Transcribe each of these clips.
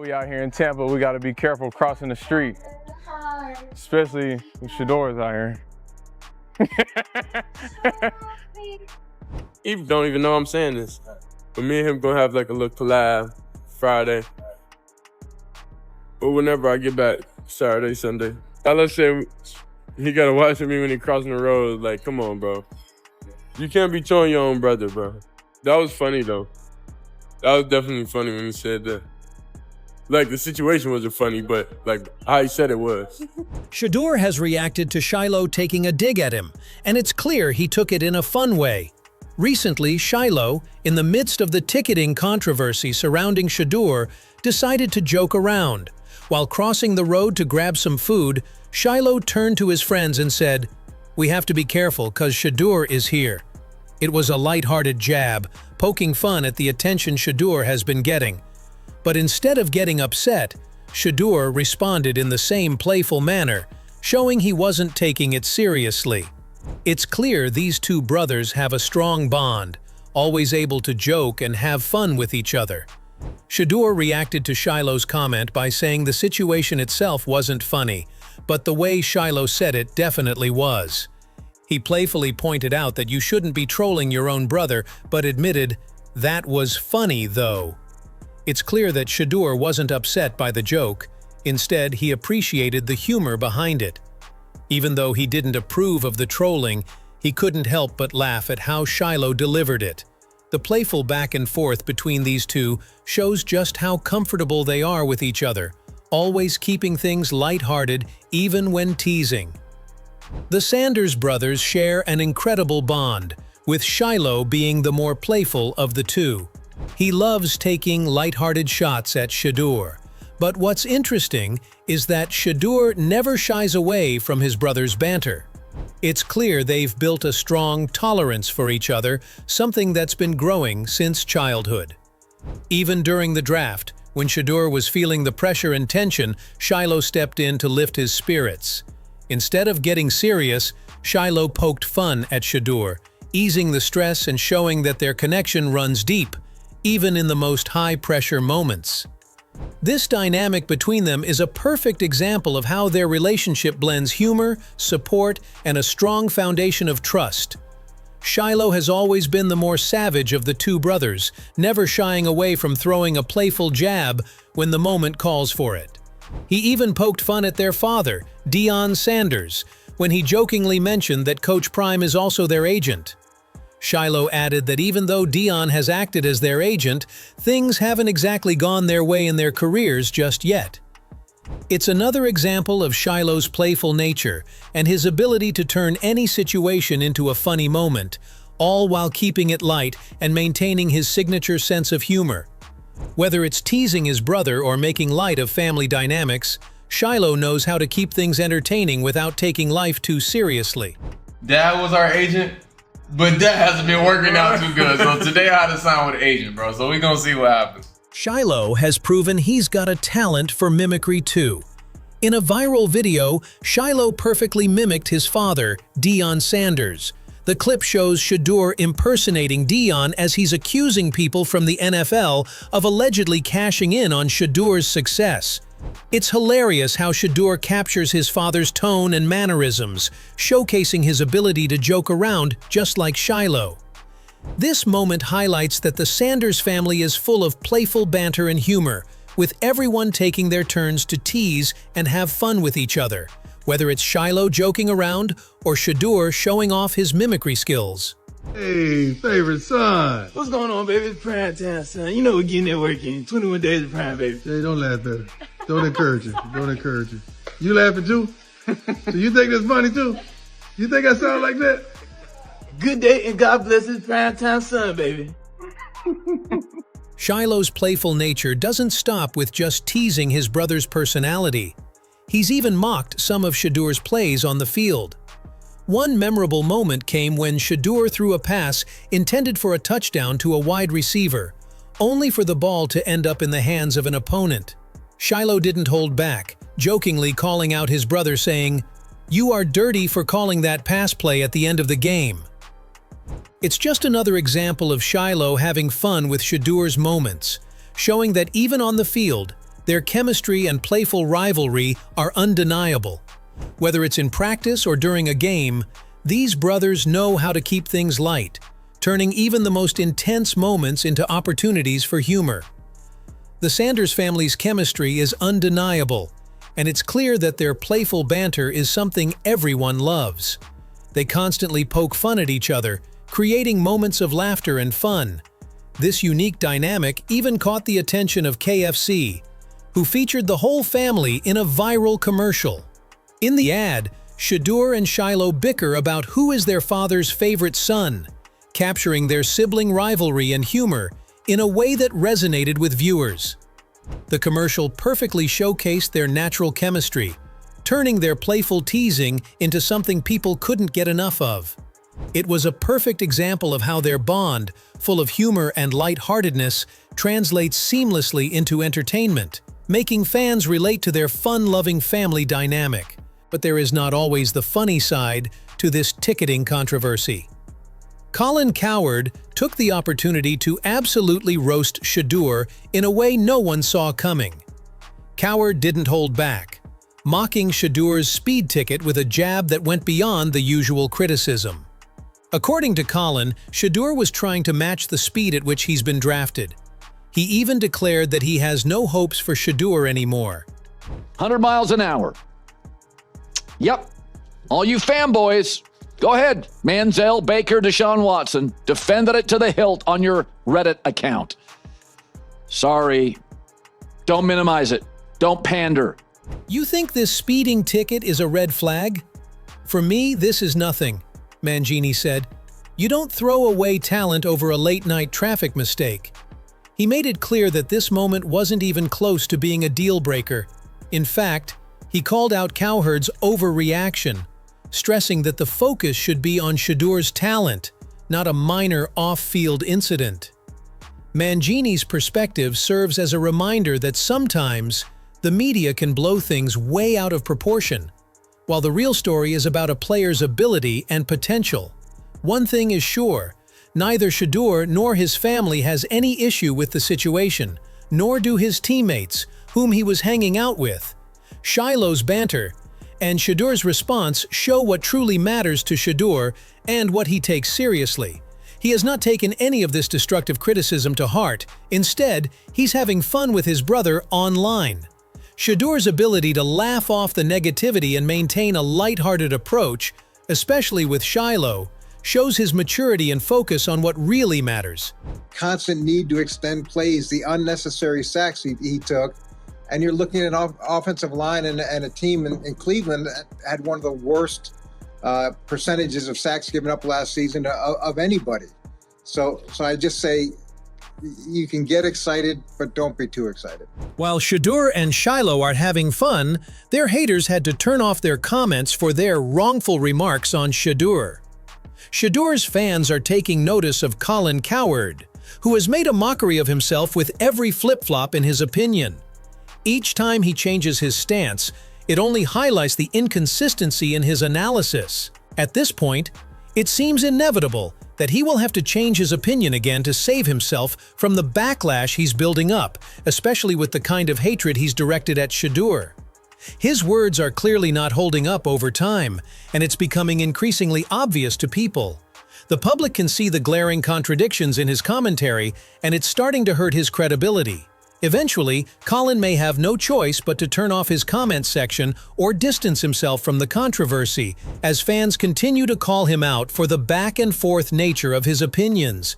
We out here in Tampa, we gotta be careful crossing the street. Especially when Shedeur's out here. He don't even know I'm saying this. But me and him gonna have like a little collab Friday. But whenever I get back, Saturday, Sunday. I let's say he gotta watch me when he crossing the road. Like, come on, bro. You can't be trolling your own brother, bro. That was funny though. That was definitely funny when he said that. Like, the situation wasn't funny, but like how he said it was. Shedeur has reacted to Shilo taking a dig at him, and it's clear he took it in a fun way. Recently, Shilo, in the midst of the ticketing controversy surrounding Shedeur, decided to joke around. While crossing the road to grab some food, Shilo turned to his friends and said, "We have to be careful cause Shedeur is here." It was a light-hearted jab, poking fun at the attention Shedeur has been getting. But instead of getting upset, Shedeur responded in the same playful manner, showing he wasn't taking it seriously. It's clear these two brothers have a strong bond, always able to joke and have fun with each other. Shedeur reacted to Shilo's comment by saying the situation itself wasn't funny, but the way Shilo said it definitely was. He playfully pointed out that you shouldn't be trolling your own brother, but admitted, "That was funny, though." It's clear that Shedeur wasn't upset by the joke. Instead, he appreciated the humor behind it. Even though he didn't approve of the trolling, he couldn't help but laugh at how Shilo delivered it. The playful back and forth between these two shows just how comfortable they are with each other, always keeping things lighthearted even when teasing. The Sanders brothers share an incredible bond, with Shilo being the more playful of the two. He loves taking lighthearted shots at Shedeur. But what's interesting is that Shedeur never shies away from his brother's banter. It's clear they've built a strong tolerance for each other, something that's been growing since childhood. Even during the draft, when Shedeur was feeling the pressure and tension, Shilo stepped in to lift his spirits. Instead of getting serious, Shilo poked fun at Shedeur, easing the stress and showing that their connection runs deep, even in the most high-pressure moments. This dynamic between them is a perfect example of how their relationship blends humor, support, and a strong foundation of trust. Shilo has always been the more savage of the two brothers, never shying away from throwing a playful jab when the moment calls for it. He even poked fun at their father, Deion Sanders, when he jokingly mentioned that Coach Prime is also their agent. Shilo added that even though Deion has acted as their agent, things haven't exactly gone their way in their careers just yet. It's another example of Shilo's playful nature and his ability to turn any situation into a funny moment, all while keeping it light and maintaining his signature sense of humor. Whether it's teasing his brother or making light of family dynamics, Shilo knows how to keep things entertaining without taking life too seriously. Dad was our agent, but that hasn't been working out too good. So today I had to sign with an agent, bro. So we're gonna see what happens. Shilo has proven he's got a talent for mimicry too. In a viral video, Shilo perfectly mimicked his father, Deion Sanders. The clip shows Shedeur impersonating Deion as he's accusing people from the NFL of allegedly cashing in on Shedeur's success. It's hilarious how Shedeur captures his father's tone and mannerisms, showcasing his ability to joke around just like Shilo. This moment highlights that the Sanders family is full of playful banter and humor, with everyone taking their turns to tease and have fun with each other, whether it's Shilo joking around or Shedeur showing off his mimicry skills. Hey, favorite son. What's going on, baby? It's prime time, son. You know we're getting that work in. 21 days of prime, baby. Hey, don't laugh at her. Don't encourage her. Don't encourage her. You laughing too? So you think that's funny too? You think I sound like that? Good day and God bless his prime time son, baby. Shilo's playful nature doesn't stop with just teasing his brother's personality. He's even mocked some of Shedeur's plays on the field. One memorable moment came when Shedeur threw a pass intended for a touchdown to a wide receiver, only for the ball to end up in the hands of an opponent. Shilo didn't hold back, jokingly calling out his brother saying, "You are dirty for calling that pass play at the end of the game." It's just another example of Shilo having fun with Shedeur's moments, showing that even on the field, Their chemistry and playful rivalry are undeniable. Whether it's in practice or during a game, these brothers know how to keep things light, turning even the most intense moments into opportunities for humor. The Sanders family's chemistry is undeniable, and it's clear that their playful banter is something everyone loves. They constantly poke fun at each other, creating moments of laughter and fun. This unique dynamic even caught the attention of KFC, who featured the whole family in a viral commercial. In the ad, Shedeur and Shilo bicker about who is their father's favorite son, capturing their sibling rivalry and humor in a way that resonated with viewers. The commercial perfectly showcased their natural chemistry, turning their playful teasing into something people couldn't get enough of. It was a perfect example of how their bond, full of humor and lightheartedness, translates seamlessly into entertainment, making fans relate to their fun-loving family dynamic. But there is not always the funny side to this ticketing controversy. Colin Cowherd took the opportunity to absolutely roast Shedeur in a way no one saw coming. Cowherd didn't hold back, mocking Shedeur's speed ticket with a jab that went beyond the usual criticism. According to Colin, Shedeur was trying to match the speed at which he's been drafted. He even declared that he has no hopes for Shedeur anymore. 100 miles an hour. Yep. All you fanboys, go ahead. Manziel, Baker, Deshaun Watson, defended it to the hilt on your Reddit account. Sorry. Don't minimize it. Don't pander. You think this speeding ticket is a red flag? For me, this is nothing, Mangini said. You don't throw away talent over a late-night traffic mistake. He made it clear that this moment wasn't even close to being a deal-breaker. In fact, he called out Cowherd's overreaction, stressing that the focus should be on Shedeur's talent, not a minor off-field incident. Mangini's perspective serves as a reminder that sometimes the media can blow things way out of proportion, while the real story is about a player's ability and potential. One thing is sure, neither Shedeur nor his family has any issue with the situation, nor do his teammates, whom he was hanging out with. Shilo's banter and Shedeur's response show what truly matters to Shedeur and what he takes seriously. He has not taken any of this destructive criticism to heart. Instead, he's having fun with his brother online. Shedeur's ability to laugh off the negativity and maintain a lighthearted approach, especially with Shilo, shows his maturity and focus on what really matters. Constant need to extend plays, the unnecessary sacks he took, and you're looking at an offensive line and a team in Cleveland that had one of the worst percentages of sacks given up last season of anybody. So I just say you can get excited, but don't be too excited. While Shedeur and Shilo are having fun, their haters had to turn off their comments for their wrongful remarks on Shedeur. Shedeur's fans are taking notice of Colin Cowherd, who has made a mockery of himself with every flip-flop in his opinion. Each time he changes his stance, it only highlights the inconsistency in his analysis. At this point, it seems inevitable that he will have to change his opinion again to save himself from the backlash he's building up, especially with the kind of hatred he's directed at Shedeur. His words are clearly not holding up over time, and it's becoming increasingly obvious to people. The public can see the glaring contradictions in his commentary, and it's starting to hurt his credibility. Eventually, Colin may have no choice but to turn off his comment section or distance himself from the controversy, as fans continue to call him out for the back-and-forth nature of his opinions.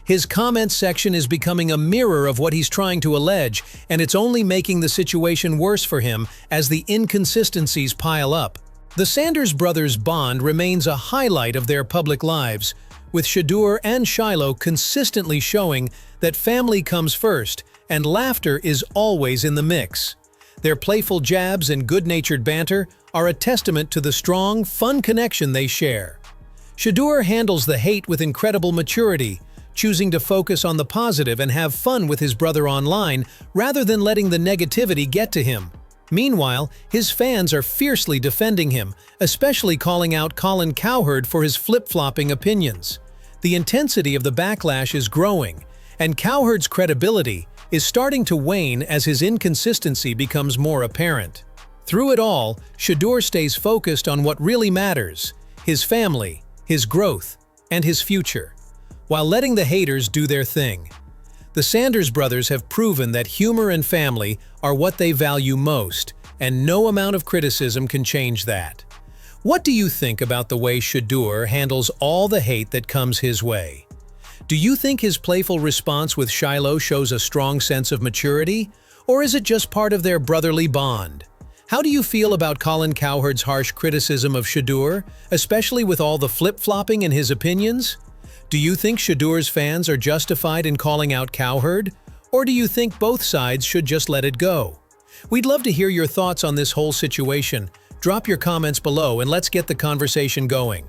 His comment section is becoming a mirror of what he's trying to allege, and it's only making the situation worse for him as the inconsistencies pile up. The Sanders brothers' bond remains a highlight of their public lives, with Shedeur and Shilo consistently showing that family comes first, and laughter is always in the mix. Their playful jabs and good-natured banter are a testament to the strong, fun connection they share. Shedeur handles the hate with incredible maturity, choosing to focus on the positive and have fun with his brother online rather than letting the negativity get to him. Meanwhile, his fans are fiercely defending him, especially calling out Colin Cowherd for his flip-flopping opinions. The intensity of the backlash is growing, and Cowherd's credibility, is starting to wane as his inconsistency becomes more apparent. Through it all, Shedeur stays focused on what really matters: his family, his growth, and his future, while letting the haters do their thing. The Sanders brothers have proven that humor and family are what they value most, and no amount of criticism can change that. What do you think about the way Shedeur handles all the hate that comes his way? Do you think his playful response with Shilo shows a strong sense of maturity, or is it just part of their brotherly bond? How do you feel about Colin Cowherd's harsh criticism of Shedeur, especially with all the flip-flopping in his opinions? Do you think Shedeur's fans are justified in calling out Cowherd, or do you think both sides should just let it go? We'd love to hear your thoughts on this whole situation. Drop your comments below and let's get the conversation going.